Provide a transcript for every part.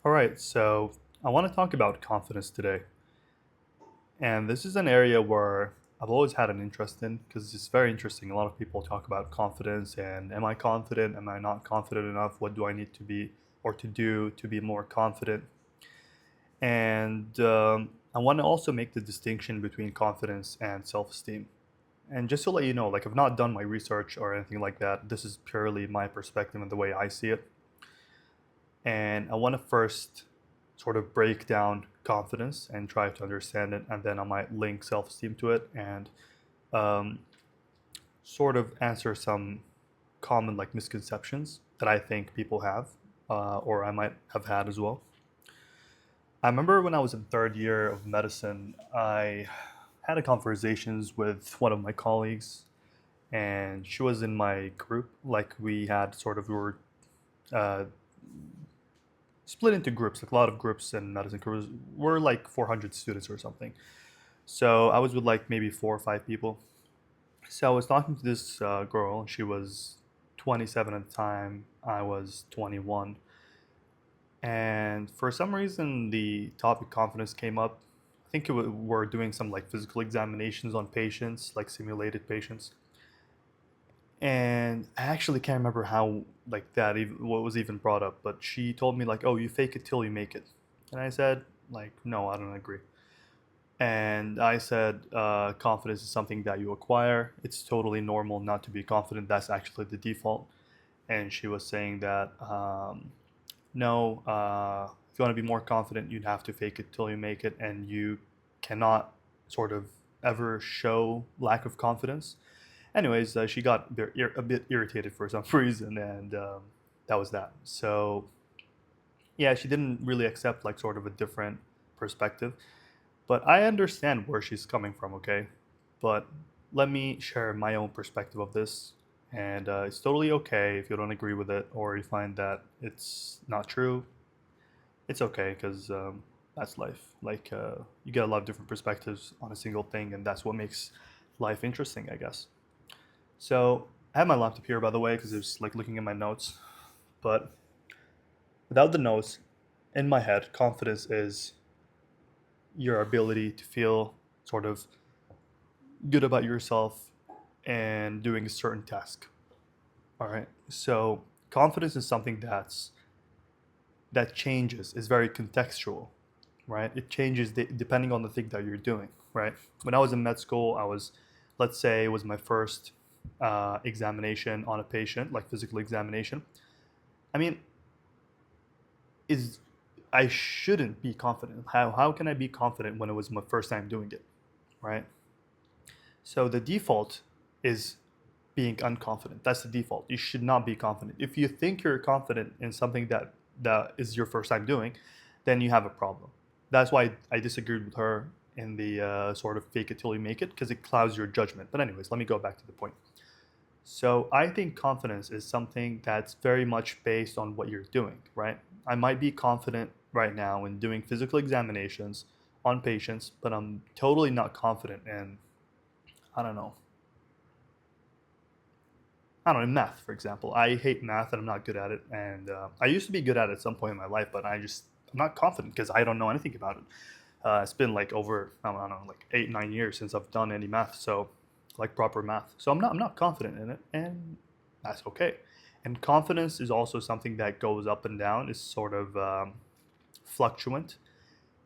All right, so I want to talk about confidence today. And this is an area where I've always had an interest in because it's very interesting. A lot of people talk about confidence and am I confident? Am I not confident enough? What do I need to be or to do to be more confident? And I want to also make the distinction between confidence and self esteem. And just to let you know, like I've not done my research or anything like that. This is purely my perspective and the way I see it. And I want to first sort of break down confidence and try to understand it, and then I might link self esteem to it and um, sort of answer some common like misconceptions that I think people have, or I might have had as well. I remember when I was in third year of medicine, I had a conversations with one of my colleagues, and she was in my group. Like we were uh, split into groups, like a lot of groups in medicine. We're like 400 students or something. So I was with like maybe 4 or 5 people. So I was talking to this girl. She was 27 at the time. I was 21. And for some reason, the topic confidence came up. I think we're doing some like physical examinations on patients, like simulated patients. And I actually can't remember how like that even what was even brought up, but she told me like, "Oh, you fake it till you make it," and I said like, "No, I don't agree." And I said, confidence is something that you acquire. It's totally normal not to be confident. That's actually the default. And she was saying that, no, if you want to be more confident, you'd have to fake it till you make it. And you cannot sort of ever show lack of confidence. Anyways, she got a bit irritated for some reason. And that was that. So, yeah, she didn't really accept like sort of a different perspective. But I understand where she's coming from, okay? But let me share my own perspective of this. And it's totally okay if you don't agree with it or you find that it's not true. It's okay because that's life. Like, you get a lot of different perspectives on a single thing, and that's what makes life interesting, I guess. So, I have my laptop here, by the way, because it's like looking at my notes. But without the notes, in my head, confidence is your ability to feel sort of good about yourself and doing a certain task. All right. So confidence is something that changes, is very contextual, right? It changes depending on the thing that you're doing, right? When I was in med school, let's say, it was my first examination on a patient, like physical examination. I mean, is I shouldn't be confident. How can I be confident when it was my first time doing it, right? So the default is being unconfident. That's the default. You should not be confident. If you think you're confident in something that is your first time doing, then you have a problem. That's why I disagreed with her in the sort of fake it till you make it because it clouds your judgment. But anyways, let me go back to the point. So I think confidence is something that's very much based on what you're doing, right? I might be confident right now in doing physical examinations on patients, but I'm totally not confident in, I don't know, I don't know, math, for example. I hate math and I'm not good at it. And I used to be good at it at some point in my life, but I'm not confident because I don't know anything about it. It's been like over, I don't know, like 8, 9 years since I've done any math. So, like proper math. So I'm not confident in it. And that's okay. And confidence is also something that goes up and down, is sort of fluctuant.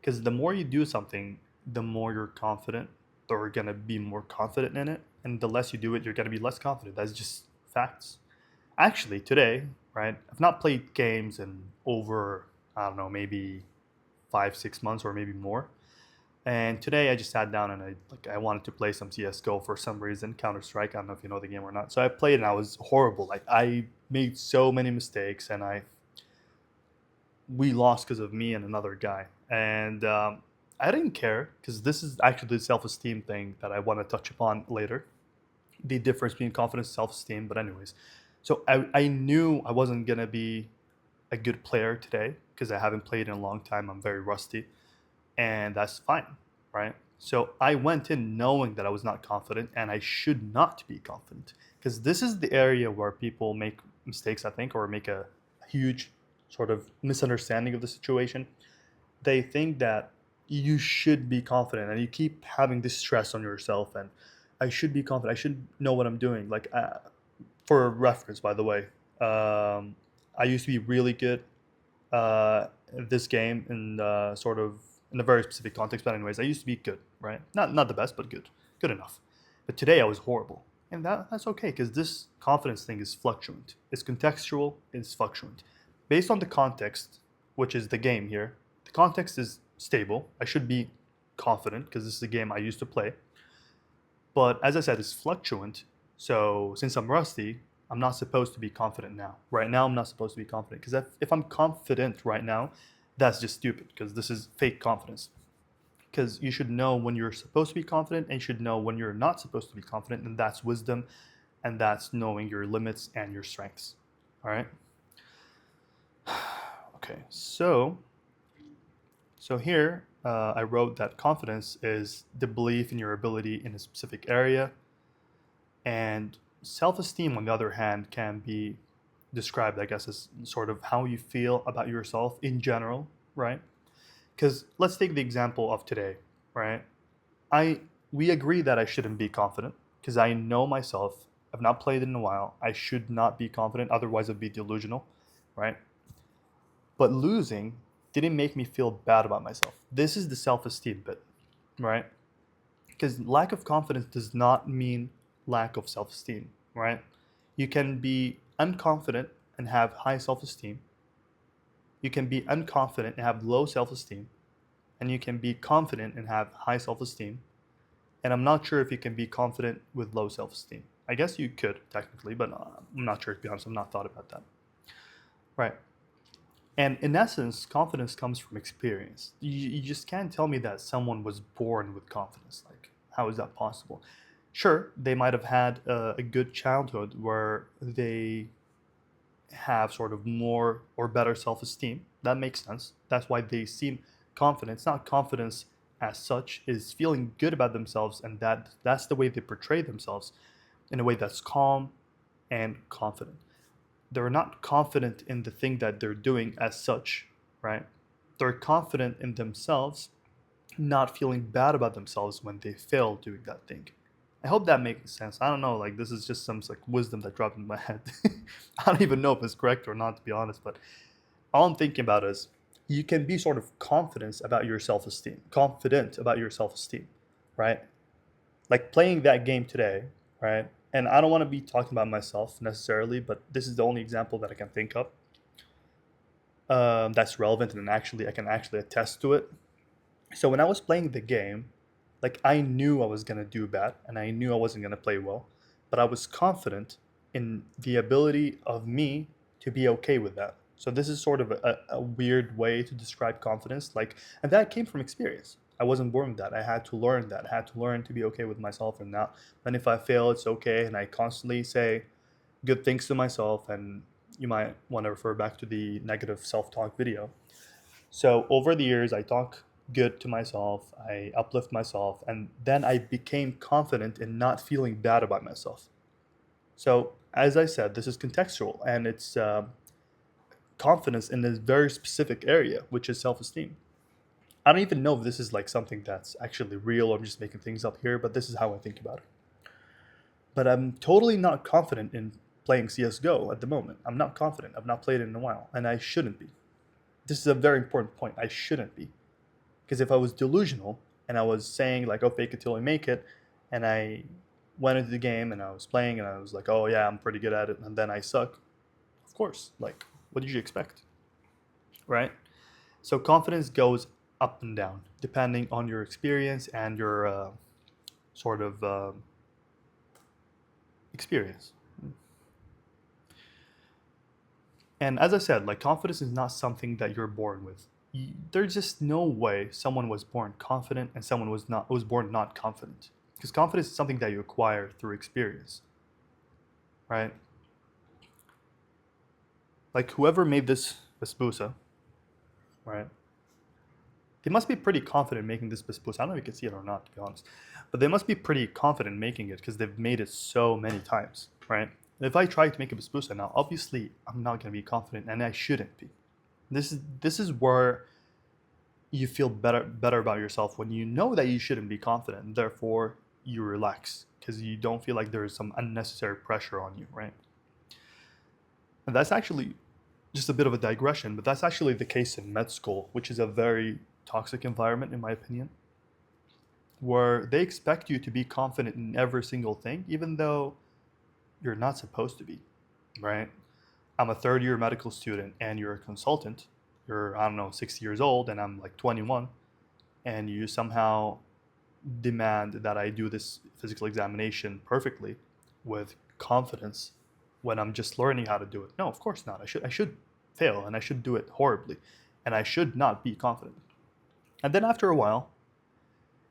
Because the more you do something, the more you're confident or going to be more confident in it. And the less you do it, you're going to be less confident. That's just facts. Actually, today, right, I've not played games in over, I don't know, maybe 5, 6 months or maybe more. And today I just sat down and I wanted to play some CS:GO for some reason, Counter Strike. I don't know if you know the game or not. So I played and I was horrible. Like I made so many mistakes and I we lost because of me and another guy. And I didn't care because this is actually the self-esteem thing that I want to touch upon later. The difference between confidence and self-esteem. But anyways, so I knew I wasn't gonna be a good player today because I haven't played in a long time. I'm very rusty, and that's fine, right? So I went in knowing that I was not confident and I should not be confident because this is the area where people make mistakes, I think, or make a huge sort of misunderstanding of the situation. They think that you should be confident, and you keep having this stress on yourself. And I should be confident. I should know what I'm doing. Like, for reference, by the way, I used to be really good at this game in sort of in a very specific context. But anyways, I used to be good, right? Not the best, but good enough. But today I was horrible, and that's okay because this confidence thing is fluctuant. It's contextual. It's fluctuant, based on the context, which is the game here. The context is stable. I should be confident because this is a game I used to play. But as I said, it's fluctuant. So since I'm rusty, I'm not supposed to be confident now. Right now, I'm not supposed to be confident because if I'm confident right now, that's just stupid because this is fake confidence. Because you should know when you're supposed to be confident and you should know when you're not supposed to be confident, and that's wisdom, and that's knowing your limits and your strengths. All right. Okay, so here I wrote that confidence is the belief in your ability in a specific area, and self-esteem, on the other hand, can be described, I guess, as sort of how you feel about yourself in general, right? Because let's take the example of today, right? We agree that I shouldn't be confident because I know myself. I've not played in a while. I should not be confident, otherwise I'd be delusional, right? But losing didn't make me feel bad about myself. This is the self-esteem bit, right? Because lack of confidence does not mean lack of self-esteem, right? You can be unconfident and have high self-esteem. You can be unconfident and have low self-esteem. And you can be confident and have high self-esteem. And I'm not sure if you can be confident with low self-esteem. I guess you could, technically, but I'm not sure, to be honest. I've not thought about that. Right. And in essence, confidence comes from experience. You just can't tell me that someone was born with confidence. Like, how is that possible? Sure, they might have had a good childhood where they have sort of more or better self-esteem. That makes sense. That's why they seem confident. It's not confidence as such, is feeling good about themselves, and that's the way they portray themselves in a way that's calm and confident. They're not confident in the thing that they're doing as such, right? They're confident in themselves, not feeling bad about themselves when they fail doing that thing. I hope that makes sense. I don't know, like this is just some like wisdom that dropped in my head. I don't even know if it's correct or not, to be honest, but all I'm thinking about is you can be sort of confident about your self-esteem, right? Like playing that game today, right? And I don't want to be talking about myself necessarily, but this is the only example that I can think of that's relevant, and actually I can actually attest to it. So when I was playing the game, like I knew I was gonna do bad, and I knew I wasn't gonna play well, but I was confident in the ability of me to be okay with that. So this is sort of a weird way to describe confidence, like, and that came from experience. I wasn't born with that. I had to learn that. I had to learn to be okay with myself, and not. And if I fail, it's okay. And I constantly say good things to myself. And you might want to refer back to the negative self-talk video. So over the years, I talk good to myself. I uplift myself, and then I became confident in not feeling bad about myself. So as I said, this is contextual, and it's confidence in a very specific area, which is self-esteem. I don't even know if this is like something that's actually real or I'm just making things up here, but this is how I think about it. But I'm totally not confident in playing CSGO at the moment. I'm not confident. I've not played it in a while, and I shouldn't be. This is a very important point. I shouldn't be. Because if I was delusional and I was saying like, oh, fake it till I make it, and I went into the game and I was playing and I was like, oh yeah, I'm pretty good at it, and then I suck, of course, like, what did you expect? Right? So confidence goes up and down depending on your experience and your sort of experience. And as I said, like confidence is not something that you're born with. There's just no way someone was born confident and someone was born not confident. Because confidence is something that you acquire through experience, right? Like whoever made this basbousa, right? They must be pretty confident making this basbousa. I don't know if you can see it or not, to be honest. But they must be pretty confident making it because they've made it so many times, right? If I try to make a basbousa now, obviously I'm not going to be confident, and I shouldn't be. This is where you feel better about yourself, when you know that you shouldn't be confident, and therefore you relax because you don't feel like there's some unnecessary pressure on you, right? And that's actually just a bit of a digression, but that's actually the case in med school, which is a very toxic environment, in my opinion, where they expect you to be confident in every single thing, even though you're not supposed to be, right? I'm a third year medical student and you're a consultant. You're, I don't know, 60 years old and I'm like 21, and you somehow demand that I do this physical examination perfectly with confidence when I'm just learning how to do it. No, of course not. I should fail and I should do it horribly and I should not be confident. And then after a while,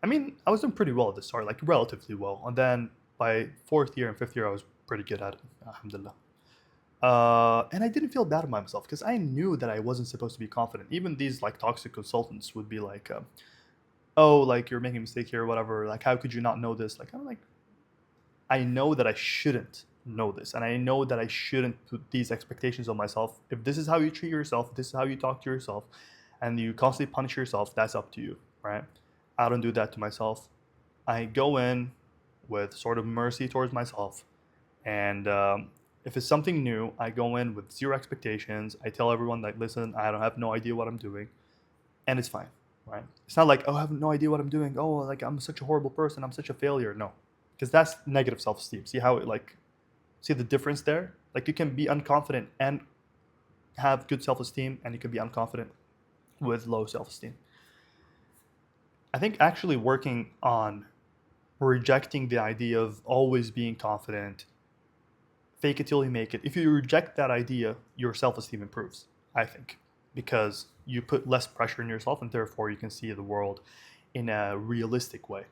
I mean, I was doing pretty well at the start, like relatively well. And then by fourth year and fifth year, I was pretty good at it, alhamdulillah. And I didn't feel bad about myself because I knew that I wasn't supposed to be confident. Even these like toxic consultants would be like, "Oh, like you're making a mistake here, or whatever. Like, how could you not know this?" Like, I'm like, I know that I shouldn't know this, and I know that I shouldn't put these expectations on myself. If this is how you treat yourself, if this is how you talk to yourself, and you constantly punish yourself, that's up to you, right? I don't do that to myself. I go in with sort of mercy towards myself, and if it's something new, I go in with zero expectations. I tell everyone like, listen, I don't have no idea what I'm doing, and it's fine, right? It's not like, oh, I have no idea what I'm doing. Oh, like I'm such a horrible person. I'm such a failure. No, because that's negative self-esteem. See how it like, see the difference there? Like you can be unconfident and have good self-esteem, and you can be unconfident with low self-esteem. I think actually working on rejecting the idea of always being confident, fake it till you make it. If you reject that idea, your self-esteem improves, I think, because you put less pressure on yourself and therefore you can see the world in a realistic way,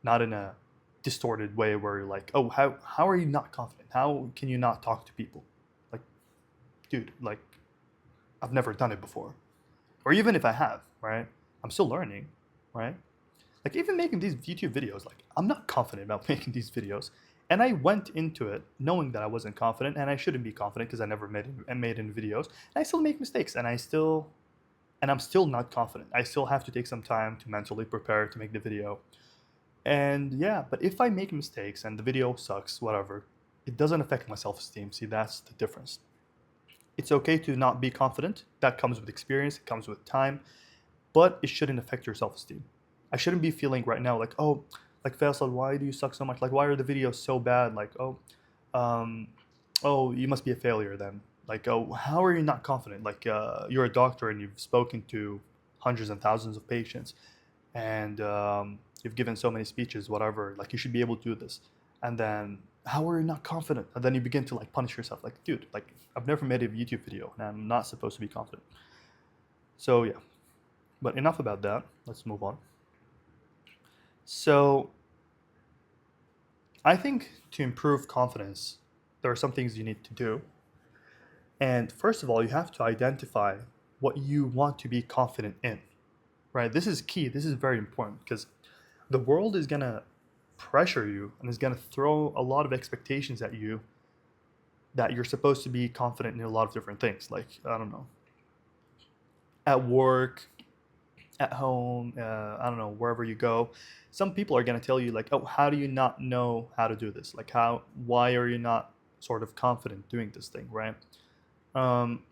not in a distorted way where you're like, oh, how are you not confident? How can you not talk to people? Like, dude, like I've never done it before. Or even if I have, right? I'm still learning, right? Like even making these YouTube videos, like I'm not confident about making these videos. And I went into it knowing that I wasn't confident and I shouldn't be confident because I never made any videos. And I still make mistakes and I'm still not confident. I still have to take some time to mentally prepare to make the video. And yeah, but if I make mistakes and the video sucks, whatever, it doesn't affect my self-esteem. See, that's the difference. It's okay to not be confident. That comes with experience, it comes with time, but it shouldn't affect your self-esteem. I shouldn't be feeling right now like, oh, like Faisal, why do you suck so much? Like, why are the videos so bad? Like, um, oh, you must be a failure then. Like, oh, how are you not confident? Like, you're a doctor and you've spoken to hundreds and thousands of patients, and you've given so many speeches, whatever. Like, you should be able to do this. And then, how are you not confident? And then you begin to like punish yourself. Like, dude, like I've never made a YouTube video, and I'm not supposed to be confident. So yeah, but enough about that. Let's move on. So I think to improve confidence, there are some things you need to do. And first of all, you have to identify what you want to be confident in, right? This is key. This is very important because the world is going to pressure you and is going to throw a lot of expectations at you that you're supposed to be confident in a lot of different things. Like, I don't know, at work, at home, I don't know, wherever you go, some people are going to tell you like, oh, how do you not know how to do this? Like why are you not sort of confident doing this thing, right? Um,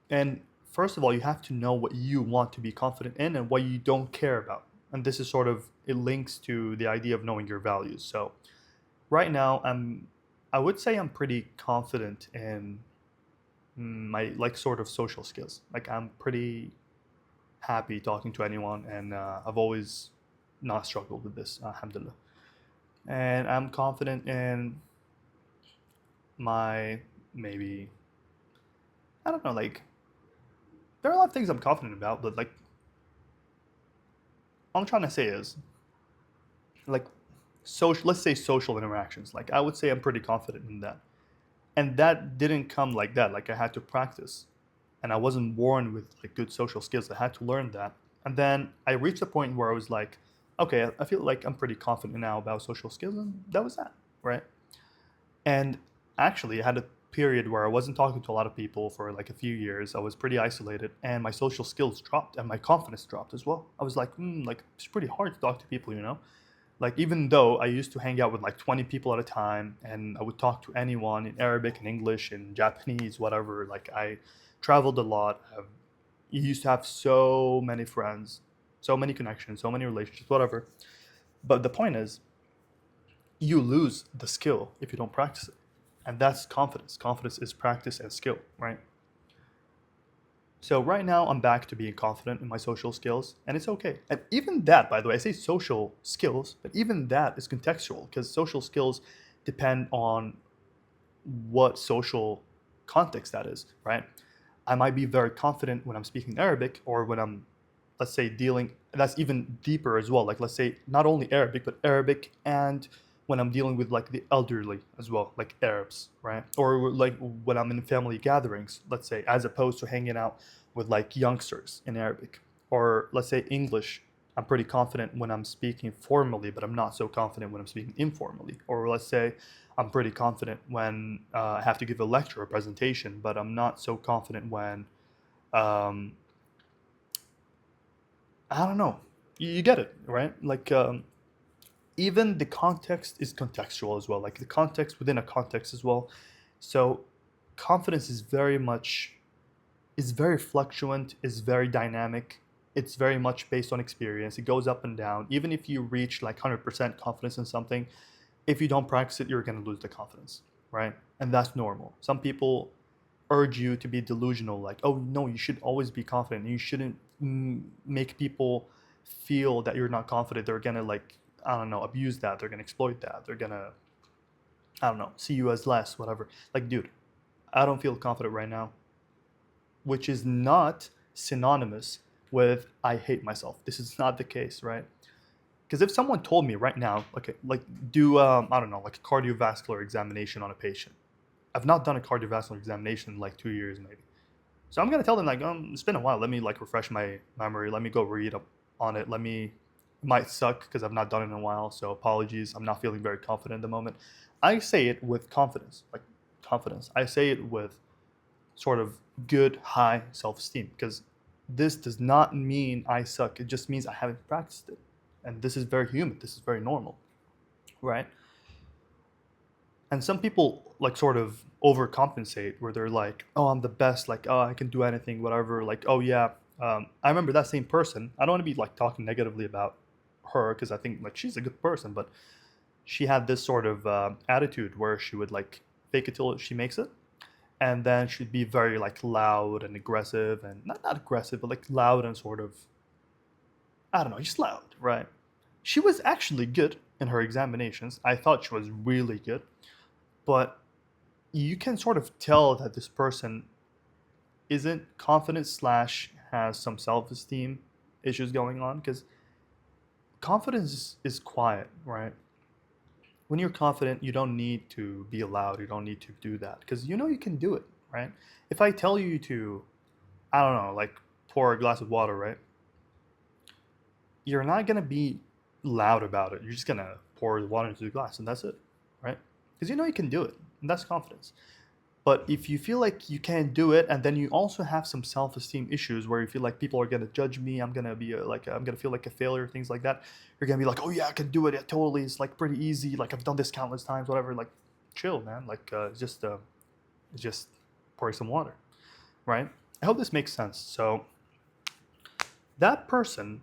and first of all, you have to know what you want to be confident in and what you don't care about. And this is sort of, it links to the idea of knowing your values. So right now, I would say I'm pretty confident in my like sort of social skills. Like I'm pretty happy talking to anyone, and I've always not struggled with this, alhamdulillah. And I'm confident in my, maybe, I don't know, like there are a lot of things I'm confident about, but like all I'm trying to say is like social, let's say social interactions. Like I would say I'm pretty confident in that, and that didn't come like that. Like I had to practice, and I wasn't born with like good social skills. I had to learn that, and then I reached a point where I was like, okay, I feel like I'm pretty confident now about social skills, and that was that, right? And actually, I had period where I wasn't talking to a lot of people for like a few years. I was pretty isolated, and my social skills dropped, and my confidence dropped as well. I was like, like it's pretty hard to talk to people, you know. Like even though I used to hang out with like 20 people at a time, and I would talk to anyone in Arabic and English and Japanese, whatever. Like I traveled a lot. I used to have so many friends, so many connections, so many relationships, whatever. But the point is, you lose the skill if you don't practice it. And that's confidence. Confidence is practice and skill, right? So right now I'm back to being confident in my social skills, and it's okay. And even that, by the way, I say social skills, but even that is contextual because social skills depend on what social context that is, right? I might be very confident when I'm speaking Arabic or when I'm, let's say, dealing, that's even deeper as well. Like, let's say, not only Arabic, but Arabic and when I'm dealing with like the elderly as well, like Arabs, right? Or like when I'm in family gatherings, let's say, as opposed to hanging out with like youngsters in Arabic. Or let's say English, I'm pretty confident when I'm speaking formally, but I'm not so confident when I'm speaking informally. Or let's say I'm pretty confident when I have to give a lecture or presentation, but I'm not so confident when um, I don't know. You get it, right? Like even the context is contextual as well. Like the context within a context as well. So confidence is very fluctuant, is very dynamic. It's very much based on experience. It goes up and down. Even if you reach like 100% confidence in something, if you don't practice it, you're going to lose the confidence, right? And that's normal. Some people urge you to be delusional, like, oh no, you should always be confident. You shouldn't make people feel that you're not confident. They're gonna like, I don't know, abuse that. They're gonna exploit that. They're gonna, I don't know, see you as less, whatever. Like, dude, I don't feel confident right now, which is not synonymous with I hate myself. This is not the case, right? Because if someone told me right now, okay, like do I don't know, like a cardiovascular examination on a patient. I've not done a cardiovascular examination in like 2 years maybe. So I'm gonna tell them like, it's been a while. Let me like refresh my memory. Let me go read up on it. It might suck because I've not done it in a while. So apologies. I'm not feeling very confident at the moment. I say it with confidence, like confidence. I say it with sort of good, high self-esteem because this does not mean I suck. It just means I haven't practiced it, and this is very human. This is very normal, right? And some people like sort of overcompensate where they're like, oh, I'm the best, like, oh, I can do anything, whatever, like, oh yeah. I remember that same person. I don't want to be like talking negatively about her because I think like she's a good person, but she had this sort of attitude where she would like fake it till she makes it, and then she'd be very like loud and aggressive, and not aggressive, but like loud and sort of, I don't know, just loud, right? She was actually good in her examinations. I thought she was really good, but you can sort of tell that this person isn't confident slash has some self-esteem issues going on because confidence is quiet, right? When you're confident, you don't need to be loud. You don't need to do that because you know you can do it, right? If I tell you to, I don't know, like pour a glass of water, right? You're not gonna be loud about it. You're just gonna pour the water into the glass and that's it, right? Because you know you can do it, and that's confidence. But if you feel like you can't do it, and then you also have some self-esteem issues where you feel like people are gonna judge me, I'm gonna be I'm gonna feel like a failure, things like that. You're gonna be like, oh yeah, I can do it. Yeah, totally. It's like pretty easy. Like I've done this countless times, whatever. Like, chill, man. Like just pour some water, right? I hope this makes sense. So that person,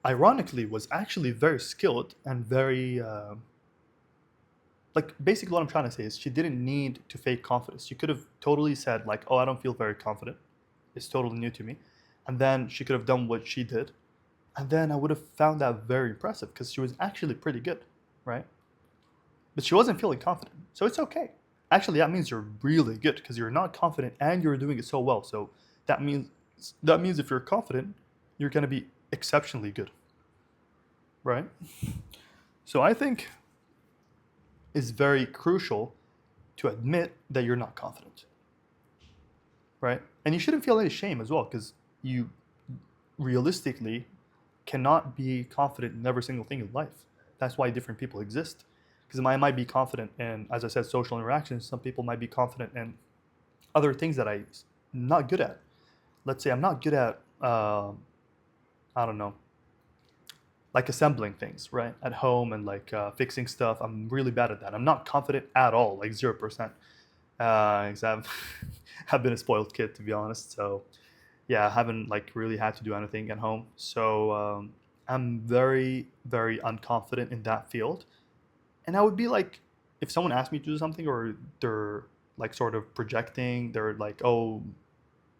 ironically, was actually very skilled and very like basically what I'm trying to say is she didn't need to fake confidence. She could have totally said like, "Oh, I don't feel very confident. It's totally new to me," and then she could have done what she did, and then I would have found that very impressive because she was actually pretty good, right? But she wasn't feeling confident, so it's okay. Actually, that means you're really good because you're not confident and you're doing it so well. So that means if you're confident, you're gonna be exceptionally good, right? So I think it's very crucial to admit that you're not confident, right? And you shouldn't feel any shame as well because you realistically cannot be confident in every single thing in life. That's why different people exist. Because I might be confident in, as I said, social interactions. Some people might be confident in other things that I'm not good at. Let's say I'm not good at, I don't know, like assembling things, right? At home and like fixing stuff. I'm really bad at that. I'm not confident at all, like 0%. 'Cause I've, I've been a spoiled kid, to be honest. So yeah, I haven't like really had to do anything at home. So I'm very, very unconfident in that field. And I would be like, if someone asked me to do something or they're like sort of projecting, they're like, oh,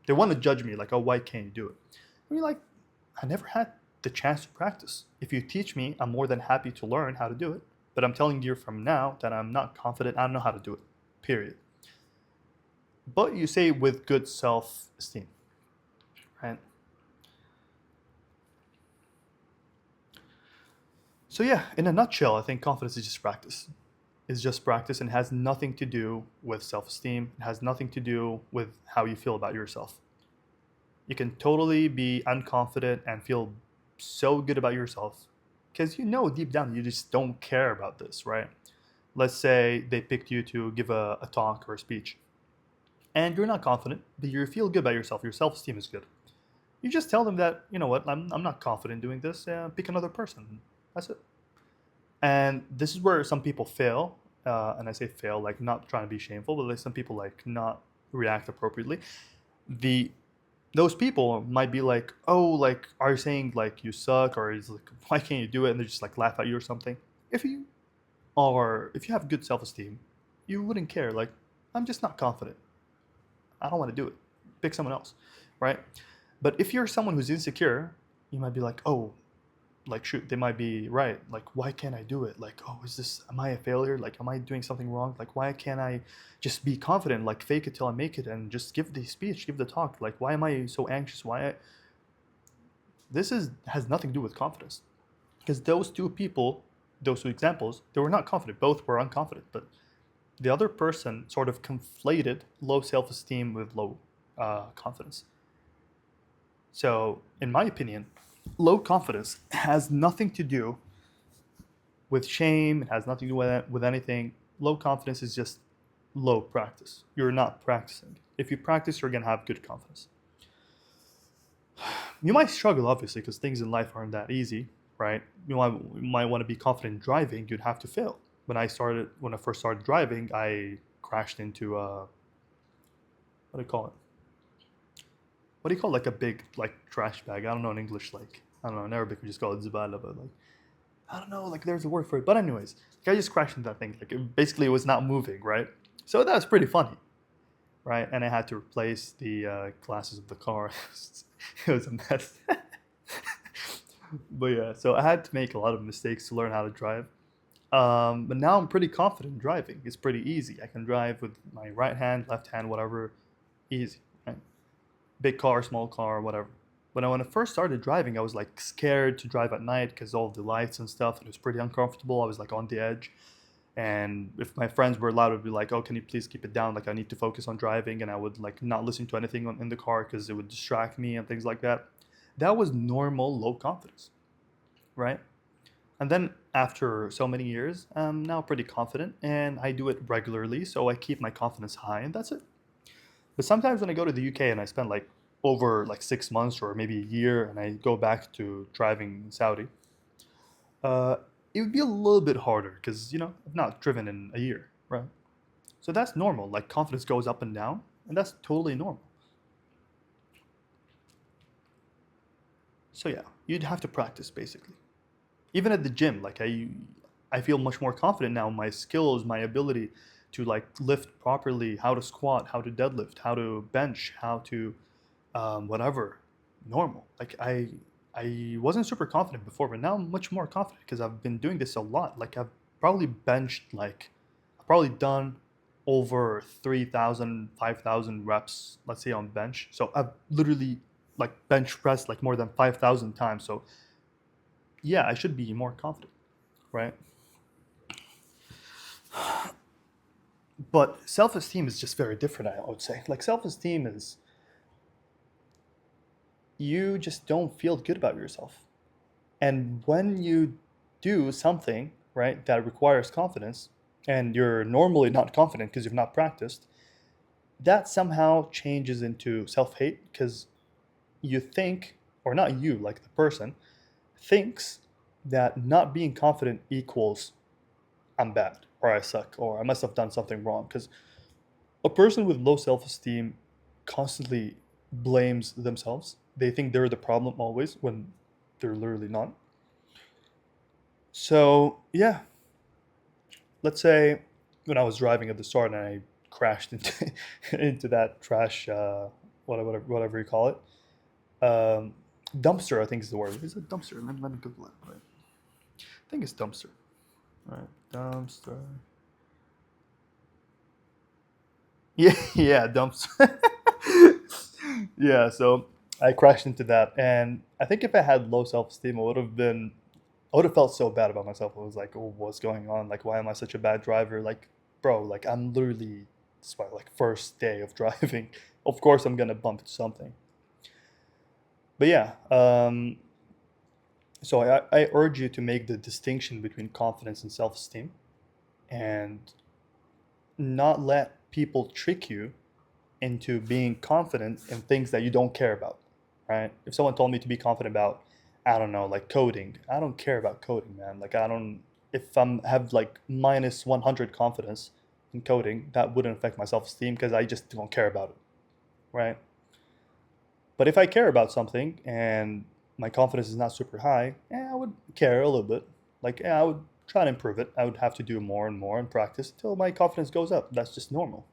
they want to judge me, like, oh, why can't you do it? I mean, like, I never had the chance to practice. If you teach me, I'm more than happy to learn how to do it. But I'm telling you from now that I'm not confident. I don't know how to do it, period. But you say with good self esteem, right? So, yeah, in a nutshell, I think confidence is just practice. It's just practice and has nothing to do with self esteem. It has nothing to do with how you feel about yourself. You can totally be unconfident and feel so good about yourself because you know deep down you just don't care about this, right? Let's say they picked you to give a talk or a speech and you're not confident, but you feel good about yourself. Your self esteem is good. You just tell them that, you know what, I'm not confident doing this. Pick another person. That's it. And this is where some people fail. And I say fail, like not trying to be shameful, but like some people like not react appropriately. The those people might be like, oh, like, are you saying like you suck or is like, why can't you do it? And they just like laugh at you or something. If you if you have good self esteem, you wouldn't care. Like, I'm just not confident. I don't want to do it. Pick someone else, right? But if you're someone who's insecure, you might be like, oh, like shoot, they might be right. Like, why can't I do it? Like, oh, am I a failure? Like, am I doing something wrong? Like, why can't I just be confident? Like, fake it till I make it and just give the speech, give the talk. Like, why am I so anxious? This is has nothing to do with confidence. Because those two people, those two examples, they were not confident. Both were unconfident. But the other person sort of conflated low self-esteem with low confidence. So, in my opinion, low confidence has nothing to do with shame. It has nothing to do with anything. Low confidence is just low practice. You're not practicing. If you practice, you're going to have good confidence. You might struggle, obviously, because things in life aren't that easy, right? You might want to be confident in driving. You'd have to fail. When I first started driving, I crashed into what do you call it? What do you call like a big like trash bag? I don't know in English. Like I don't know in Arabic we just call it zibala, but like I don't know. Like there's a word for it. But anyways, like, I just crashed into that thing. Like basically it was not moving, right? So that was pretty funny, right? And I had to replace the glasses of the car. It was a mess. But yeah, so I had to make a lot of mistakes to learn how to drive. But now I'm pretty confident in driving. It's pretty easy. I can drive with my right hand, left hand, whatever, easy. Right? Big car, small car, whatever. But when I first started driving, I was like scared to drive at night because all the lights and stuff. And it was pretty uncomfortable. I was like on the edge. And if my friends were allowed, I'd be like, "Oh, can you please keep it down? Like I need to focus on driving." And I would like not listen to anything in the car because it would distract me and things like that. That was normal low confidence, right? And then after so many years, I'm now pretty confident and I do it regularly. So I keep my confidence high and that's it. But sometimes when I go to the UK and I spend like over like 6 months or maybe a year and I go back to driving in Saudi, uh, it would be a little bit harder because, I've not driven in a year, right? So that's normal. Like confidence goes up and down and that's totally normal. So yeah, you'd have to practice basically. Even at the gym, like I feel much more confident now in my skills, my ability to like lift properly, how to squat, how to deadlift, how to bench, how to whatever, normal. Like I wasn't super confident before, but now I'm much more confident because I've been doing this a lot. Like I've probably done over 3,000, 5,000 reps, let's say on bench. So I've literally like bench pressed like more than 5,000 times. So yeah, I should be more confident, right? But self-esteem is just very different, I would say. Like self-esteem is you just don't feel good about yourself. And when you do something right, that requires confidence, and you're normally not confident because you've not practiced, that somehow changes into self hate because you think, or not you, like the person, thinks that not being confident equals I'm bad, or I suck, or I must have done something wrong. Because a person with low self esteem constantly blames themselves. They think they're the problem always when they're literally not. So, yeah, let's say when I was driving at the start and I crashed into into that trash, whatever you call it, um, dumpster. I think is the word. Is it dumpster? Let me Google it. Right. I think it's dumpster. All right, dumpster. Yeah, yeah, dumpster. Yeah, so I crashed into that, and I think if I had low self esteem, I would have felt so bad about myself. I was like, oh, what's going on? Like, why am I such a bad driver? Like, bro, like I'm literally, it's my like first day of driving. Of course, I'm gonna bump into something. But yeah, so I urge you to make the distinction between confidence and self esteem, and not let people trick you into being confident in things that you don't care about, right? If someone told me to be confident about, I don't know, like coding, I don't care about coding, man. Like I don't, if I'm have like minus 100 confidence in coding, that wouldn't affect my self-esteem because I just don't care about it, right? But if I care about something and my confidence is not super high, I would care a little bit. Like, I would try to improve it. I would have to do more and more and practice until my confidence goes up. That's just normal.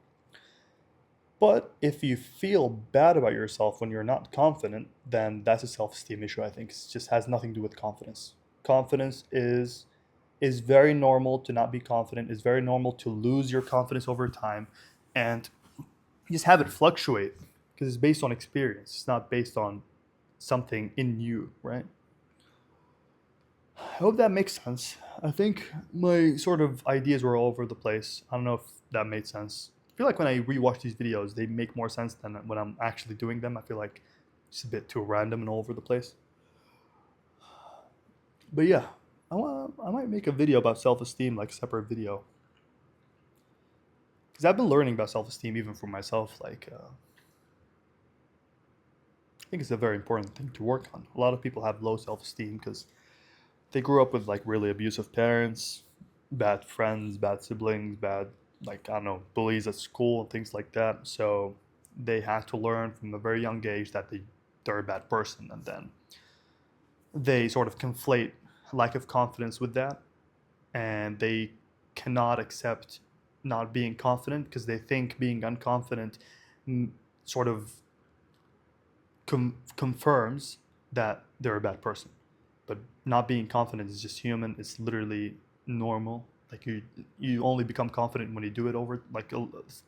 But if you feel bad about yourself when you're not confident, then that's a self-esteem issue. I think it just has nothing to do with confidence. Confidence is very normal to not be confident. It's very normal to lose your confidence over time, and you just have it fluctuate because it's based on experience. It's not based on something in you, right? I hope that makes sense. I think my sort of ideas were all over the place. I don't know if that made sense. I feel like when I rewatch these videos, they make more sense than when I'm actually doing them. I feel like it's a bit too random and all over the place. But yeah, I might make a video about self-esteem, like a separate video, because I've been learning about self-esteem even for myself. Like, I think it's a very important thing to work on. A lot of people have low self-esteem because they grew up with like really abusive parents, bad friends, bad siblings, bad, like, I don't know, bullies at school and things like that. So they had to learn from a very young age that they're a bad person, and then they sort of conflate lack of confidence with that, and they cannot accept not being confident because they think being unconfident sort of confirms that they're a bad person. But not being confident is just human. It's literally normal. Like, you only become confident when you do it over like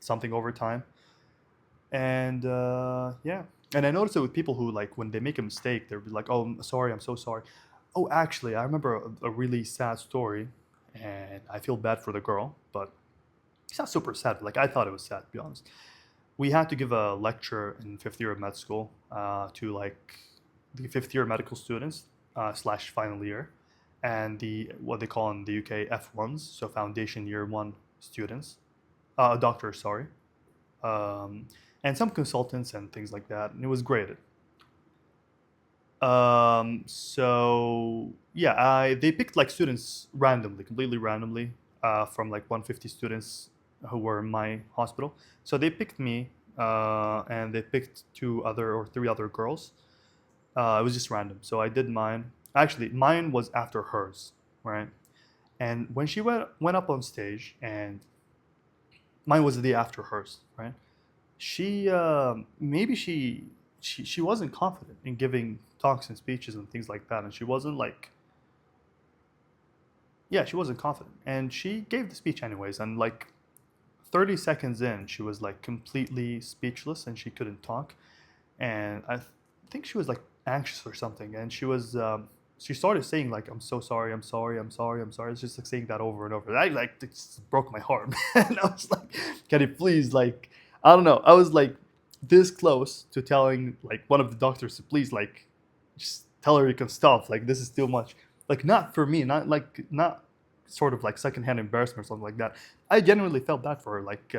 something over time. And yeah, and I noticed it with people who, like, when they make a mistake, they're like, "Oh, I'm sorry, I'm so sorry." Oh, actually, I remember a really sad story, and I feel bad for the girl, but it's not super sad. Like, I thought it was sad, to be honest. We had to give a lecture in fifth year of med school to like the fifth year medical students slash final year, and the what they call in the UK F1s, so foundation year one students, doctors, sorry, um, and some consultants and things like that, and it was graded. So yeah, they picked like students randomly, completely randomly, from like 150 students who were in my hospital. So they picked me, and they picked two other or three other girls. It was just random. So I did mine. Actually, mine was after hers, right? And when she went up on stage, and mine was the day after hers, right? She maybe she wasn't confident in giving talks and speeches and things like that, and she wasn't like, yeah, she wasn't confident, and she gave the speech anyways, and like 30 seconds in, she was like completely speechless and she couldn't talk, and think she was like anxious or something, and she started saying like, "I'm so sorry, I'm sorry, I'm sorry, I'm sorry." It's just like saying that over and over. I like, it just broke my heart, man. I was like, "Can you please, like, I don't know." I was like this close to telling like one of the doctors to please, like, just tell her you can stop. Like, this is too much. Like, not for me, not like, not sort of like secondhand embarrassment or something like that. I genuinely felt bad for her. Like,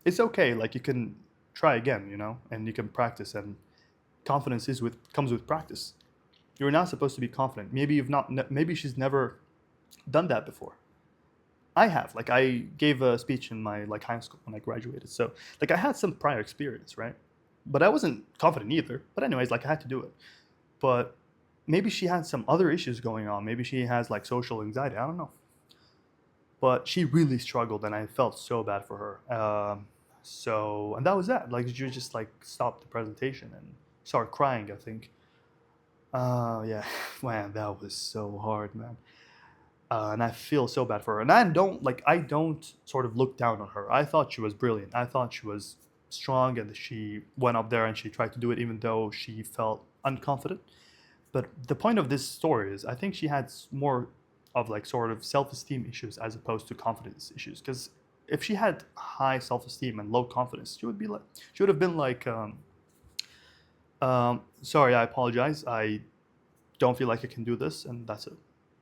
it's okay. Like, you can try again, you know, and you can practice. And confidence comes with practice. You're not supposed to be confident. Maybe you've not. Maybe she's never done that before. I have. Like, I gave a speech in my like high school when I graduated. So like, I had some prior experience, right? But I wasn't confident either. But anyways, like, I had to do it. But maybe she had some other issues going on. Maybe she has like social anxiety. I don't know. But she really struggled, and I felt so bad for her. And that was that. Like, you just like stopped the presentation and started crying, I think. Yeah, man, that was so hard, man. And I feel so bad for her. And I don't sort of look down on her. I thought she was brilliant. I thought she was strong, and she went up there and she tried to do it even though she felt unconfident. But the point of this story is, I think she had more of like sort of self-esteem issues as opposed to confidence issues. Because if she had high self-esteem and low confidence, she would have been like, sorry, I apologize. I don't feel like I can do this, and that's it.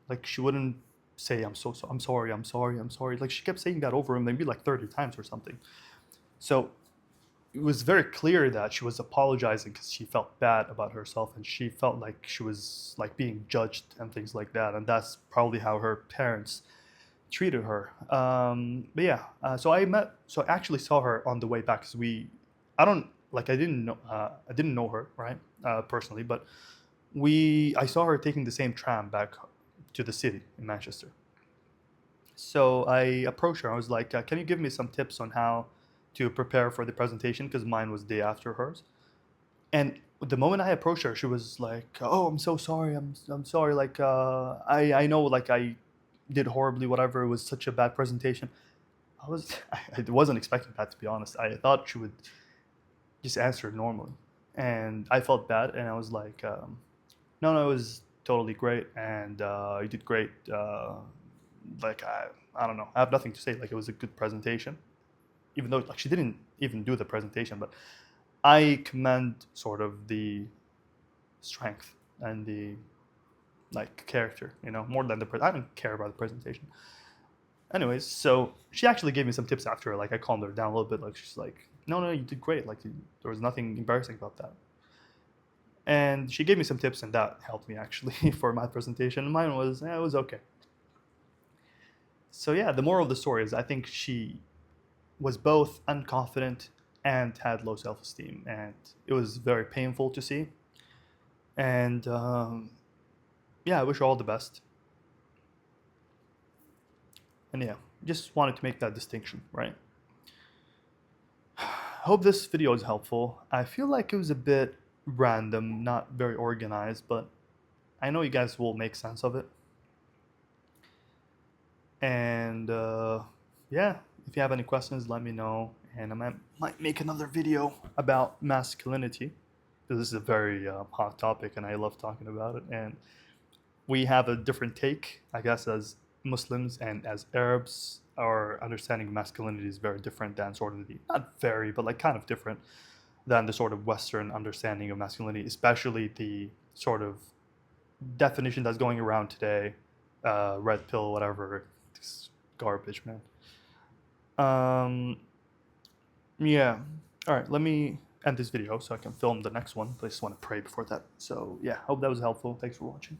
Like, she wouldn't say, I'm sorry, I'm sorry, I'm sorry. Like, she kept saying that over and maybe like 30 times or something. So it was very clear that she was apologizing because she felt bad about herself, and she felt like she was like being judged and things like that. And that's probably how her parents treated her. But yeah, so I actually saw her on the way back, because I don't, like, I didn't know her, right, personally, but I saw her taking the same tram back to the city in Manchester. So I approached her. I was like, "Can you give me some tips on how to prepare for the presentation?" Because mine was day after hers. And the moment I approached her, she was like, "Oh, I'm so sorry. I'm sorry. Like, I know, like, I did horribly. Whatever. It was such a bad presentation." I wasn't expecting that, to be honest. I thought she would just answer normally, and I felt bad, and I was like, "No, no, it was totally great, and you did great. Like, I don't know. I have nothing to say. Like, it was a good presentation, even though like she didn't even do the presentation. But I commend sort of the strength and the like character, you know, more than I don't care about the presentation. Anyways, so she actually gave me some tips after. Like, I calmed her down a little bit. Like, she's like, "No, no, you did great. Like, there was nothing embarrassing about that." And she gave me some tips, and that helped me actually for my presentation. Mine was, it was okay. So yeah, the moral of the story is, I think she was both unconfident and had low self-esteem, and it was very painful to see. And yeah, I wish her all the best. And yeah, just wanted to make that distinction, right? Hope this video is helpful. I feel like it was a bit random, not very organized, but I know you guys will make sense of it. And yeah, if you have any questions, let me know. And I might make another video about masculinity, because this is a very hot topic and I love talking about it. And we have a different take, I guess, as Muslims and as Arabs. Our understanding of masculinity is very different than sort of not very, but like kind of different than the sort of Western understanding of masculinity, especially the sort of definition that's going around today, red pill, whatever, this garbage, man. Um, yeah. All right, let me end this video so I can film the next one. I just want to pray before that. So yeah, hope that was helpful. Thanks for watching.